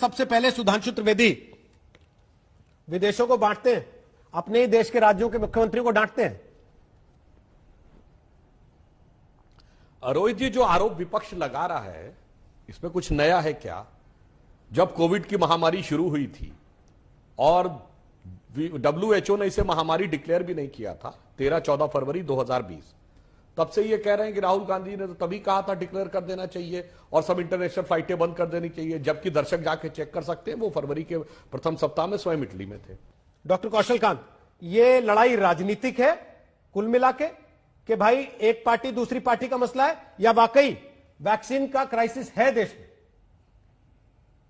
सबसे पहले सुधांशु त्रिवेदी विदेशों को बांटते हैं, अपने ही देश के राज्यों के मुख्यमंत्रियों को डांटते हैं। रोहित जी, जो आरोप विपक्ष लगा रहा है इसमें कुछ नया है क्या? जब कोविड की महामारी शुरू हुई थी और WHO ने इसे महामारी डिक्लेयर भी नहीं किया था 13-14 फरवरी 2020, तब से ये कह रहे हैं कि राहुल गांधी ने तो तभी कहा था डिक्लेयर कर देना चाहिए और सब इंटरनेशनल फ्लाइटें बंद कर देनी चाहिए, जबकि दर्शक जाके चेक कर सकते हैं वो फरवरी के प्रथम सप्ताह में स्वयं इटली में थे। डॉक्टर कौशल कांत, ये लड़ाई राजनीतिक है कुल मिला के कि भाई एक पार्टी दूसरी पार्टी का मसला है, या वाकई वैक्सीन का क्राइसिस है देश में?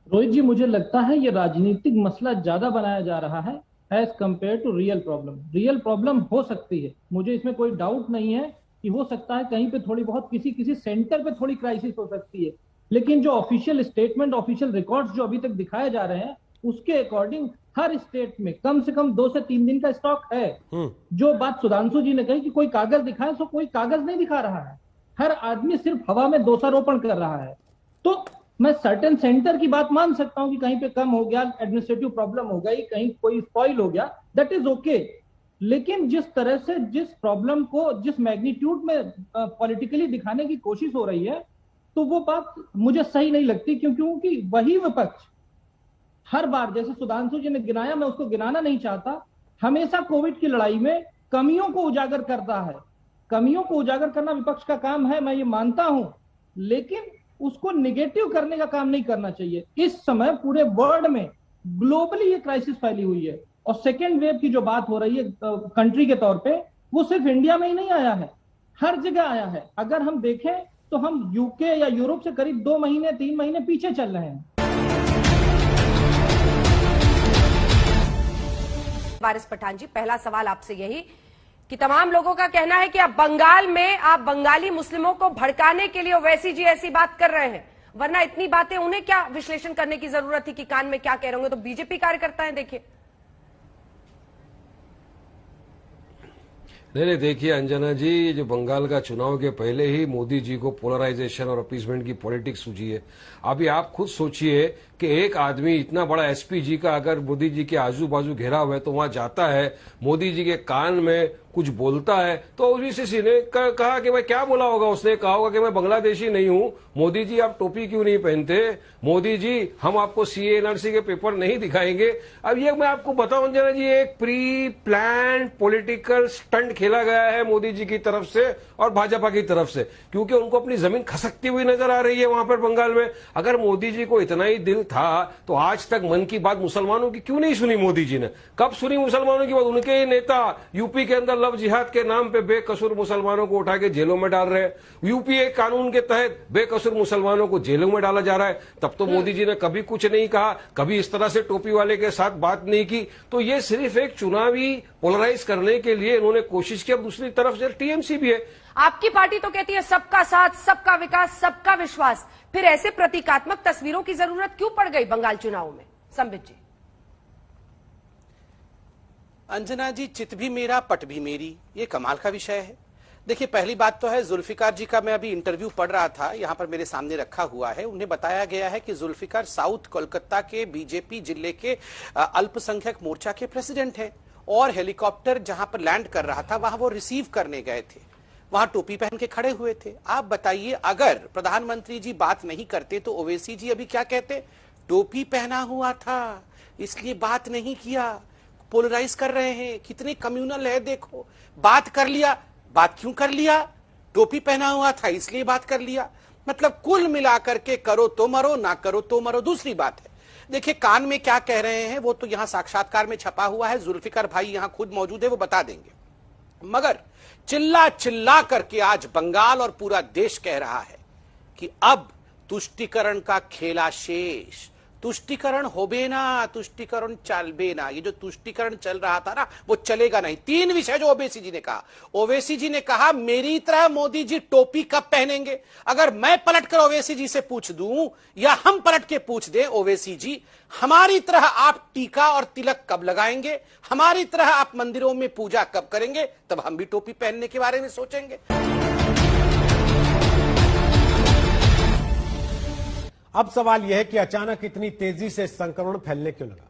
रोहित जी, मुझे लगता है ये राजनीतिक मसला ज्यादा बनाया जा रहा है as compare to real problem. Real problem हो सकती है, मुझे इसमें कोई डाउट नहीं है कि हो सकता है कहीं पे थोड़ी बहुत किसी सेंटर पे थोड़ी क्राइसिस हो सकती है, लेकिन जो ऑफिशियल स्टेटमेंट, ऑफिशियल रिकॉर्ड्स जो अभी तक दिखाए जा रहे हैं उसके अकॉर्डिंग हर स्टेट में कम से कम 2 से 3 दिन का स्टॉक है। जो बात सुधांशु जी ने कही कि कोई कागज दिखाए, तो कोई कागज नहीं दिखा रहा है, हर आदमी सिर्फ हवा में दोषारोपण कर रहा है। तो मैं सर्टेन सेंटर की बात मान सकता हूं कि कहीं पे कम हो गया, एडमिनिस्ट्रेटिव प्रॉब्लम हो गई, कहीं कोई स्पॉइल हो गया, दैट इज ओके। लेकिन जिस तरह से जिस प्रॉब्लम को जिस मैग्नीट्यूड में पॉलिटिकली दिखाने की कोशिश हो रही है, तो वो बात मुझे सही नहीं लगती, क्योंकि वही विपक्ष हर बार, जैसे सुधांशु जी ने गिनाया, मैं उसको गिनाना नहीं चाहता, हमेशा कोविड की लड़ाई में कमियों को उजागर करता है। कमियों को उजागर करना विपक्ष का काम है, मैं ये मानता हूं, लेकिन उसको निगेटिव करने का काम नहीं करना चाहिए। इस समय पूरे वर्ल्ड में ग्लोबली ये क्राइसिस फैली हुई है और सेकेंड वेव की जो बात हो रही है कंट्री के तौर पे, वो सिर्फ इंडिया में ही नहीं आया है, हर जगह आया है। अगर हम देखें तो हम यूके या यूरोप से करीब 2 महीने 3 महीने पीछे चल रहे हैं। वारिस पठान जी, पहला सवाल आपसे यही कि तमाम लोगों का कहना है कि आप बंगाल में आप बंगाली मुस्लिमों को भड़काने के लिए ओवैसी जी ऐसी बात कर रहे हैं, वरना इतनी बातें उन्हें क्या विश्लेषण करने की जरूरत थी कि कान में क्या कह रहे होंगे? तो बीजेपी कार्यकर्ता है, देखिए। नहीं, देखिए अंजना जी, ये जो बंगाल का चुनाव के पहले ही मोदी जी को पोलराइजेशन और अपीसमेंट की पॉलिटिक्स सूझी है। अभी आप खुद सोचिए कि एक आदमी इतना बड़ा एसपी जी का अगर मोदी जी के आजू बाजू घेरा हुआ है तो वहां जाता है, मोदी जी के कान में कुछ बोलता है, तो ओवीसी ने कहा कि भाई क्या बोला होगा, उसने कहा होगा कि मैं बांग्लादेशी नहीं हूं, मोदी जी आप टोपी क्यों नहीं पहनते, मोदी जी हम आपको सीए एनआरसी के पेपर नहीं दिखाएंगे। अब ये मैं आपको बताऊं अंजना जी, एक प्री प्लान पॉलिटिकल स्टंट खेला गया है मोदी जी की तरफ से और भाजपा की तरफ से, क्योंकि उनको अपनी जमीन खसकती हुई नजर आ रही है वहां पर बंगाल में। अगर मोदी जी को इतना ही दिल था तो आज तक मन की बात मुसलमानों की क्यों नहीं सुनी मोदी जी ने? कब सुनी मुसलमानों की बात? उनके ही नेता यूपी के अंदर लव जिहाद के नाम पे बेकसूर मुसलमानों को उठा के जेलों में डाल रहे हैं, यूपीए कानून के तहत बेकसूर मुसलमानों को जेलों में डाला जा रहा है। तब तो मोदी जी ने कभी कुछ नहीं कहा, कभी इस तरह से टोपी वाले के साथ बात नहीं की। तो ये सिर्फ एक चुनावी पोलराइज करने के लिए इन्होंने कोशिश की। अब दूसरी तरफ से टीएमसी भी है, आपकी पार्टी तो कहती है सबका साथ, सबका विकास, सबका विश्वास, फिर ऐसे प्रतीकात्मक तस्वीरों की जरूरत क्यों पड़ गई बंगाल चुनाव में? संबित जी। अंजना जी, चित भी मेरा पट भी मेरी, ये कमाल का विषय है। देखिए, पहली बात तो है जुल्फिकार जी का, मैं अभी इंटरव्यू पढ़ रहा था, यहाँ पर मेरे सामने रखा हुआ है। उन्हें बताया गया है कि जुल्फिकार साउथ कोलकाता के बीजेपी जिले के अल्पसंख्यक मोर्चा के प्रेसिडेंट हैं और हेलीकॉप्टर जहां पर लैंड कर रहा था वहां वो रिसीव करने गए थे, वहां टोपी पहन के खड़े हुए थे। आप बताइए, अगर प्रधानमंत्री जी बात नहीं करते तो ओवैसी जी अभी क्या कहते? टोपी पहना हुआ था इसलिए बात नहीं किया, पोलराइज कर रहे हैं, कितने कम्युनल है देखो, बात कर लिया। बात क्यों कर लिया? टोपी पहना हुआ था इसलिए बात कर लिया। मतलब कुल मिलाकर के करो तो मरो, ना करो तो मरो। दूसरी बात है, देखिए कान में क्या कह रहे हैं वो तो यहां साक्षात्कार में छपा हुआ है, जुल्फिकार भाई यहां खुद मौजूद है, वो बता देंगे। मगर चिल्ला चिल्ला करके आज बंगाल और पूरा देश कह रहा है कि अब तुष्टिकरण का खेला शेष, तुष्टिकरण होबे ना, तुष्टिकरण चलबे ना। ये जो तुष्टिकरण चल रहा था ना, वो चलेगा नहीं। 3 विषय जो ओवैसी जी ने कहा, ओवैसी जी ने कहा मेरी तरह मोदी जी टोपी कब पहनेंगे। अगर मैं पलट कर ओवैसी जी से पूछ दूं या हम पलट के पूछ दें, ओवैसी जी हमारी तरह आप टीका और तिलक कब लगाएंगे, हमारी तरह आप मंदिरों में पूजा कब करेंगे, तब हम भी टोपी पहनने के बारे में सोचेंगे। अब सवाल यह है कि अचानक इतनी तेजी से संक्रमण फैलने क्यों लगा?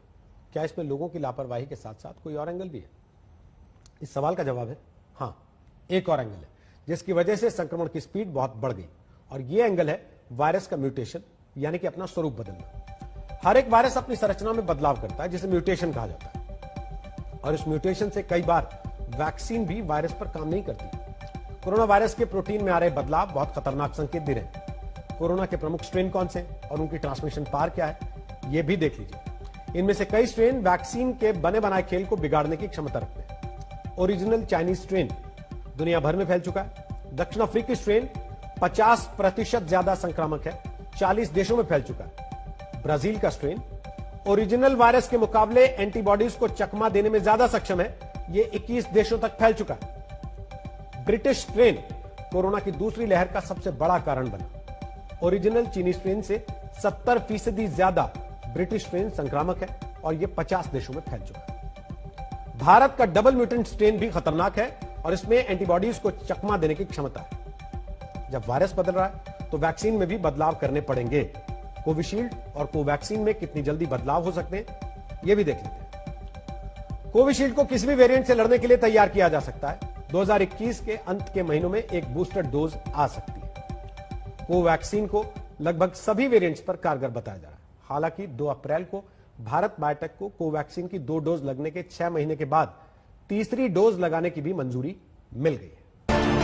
क्या इसमें लोगों की लापरवाही के साथ साथ कोई और एंगल भी है? इस सवाल का जवाब है हां, एक और एंगल है जिसकी वजह से संक्रमण की स्पीड बहुत बढ़ गई, और यह एंगल है वायरस का म्यूटेशन, यानी कि अपना स्वरूप बदलना। हर एक वायरस अपनी संरचना में बदलाव करता है जिसे म्यूटेशन कहा जाता है, और इस म्यूटेशन से कई बार वैक्सीन भी वायरस पर काम नहीं करती। कोरोना वायरस के प्रोटीन में आ रहे बदलाव बहुत खतरनाक संकेत दे रहे हैं। कोरोना के प्रमुख स्ट्रेन कौन से और उनकी ट्रांसमिशन पार क्या है, यह भी देख लीजिए। इनमें से कई स्ट्रेन वैक्सीन के बने बनाए खेल को बिगाड़ने की क्षमता रखते हैं। ओरिजिनल चाइनीज स्ट्रेन दुनिया भर में फैल चुका है। दक्षिण अफ्रीकी स्ट्रेन 50% ज्यादा संक्रामक है, 40 देशों में फैल चुका है। ब्राजील का स्ट्रेन ओरिजिनल वायरस के मुकाबले एंटीबॉडीज को चकमा देने में ज्यादा सक्षम है, यह 21 देशों तक फैल चुका है। ब्रिटिश स्ट्रेन कोरोना की दूसरी लहर का सबसे बड़ा कारण बना। ओरिजिनल चीनी स्ट्रेन से 70% ज्यादा ब्रिटिश स्ट्रेन संक्रामक है, और यह 50 देशों में फैल चुका है। भारत का डबल म्यूटेंट स्ट्रेन भी खतरनाक है, और इसमें एंटीबॉडीज को चकमा देने की क्षमता है। जब वायरस बदल रहा है तो वैक्सीन में भी बदलाव करने पड़ेंगे। कोविशील्ड और कोवैक्सीन में कितनी जल्दी बदलाव हो सकते हैं, यह भी देख लेते हैं। कोविशील्ड को किसी भी वेरिएंट से लड़ने के लिए तैयार किया जा सकता है। 2021 के अंत के महीनों में एक बूस्टर डोज आ सकती है। कोवैक्सीन को लगभग सभी वेरिएंट्स पर कारगर बताया जा रहा है। हालांकि 2 अप्रैल को भारत बायोटेक को कोवैक्सीन की 2 डोज लगने के 6 महीने के बाद तीसरी डोज लगाने की भी मंजूरी मिल गई है।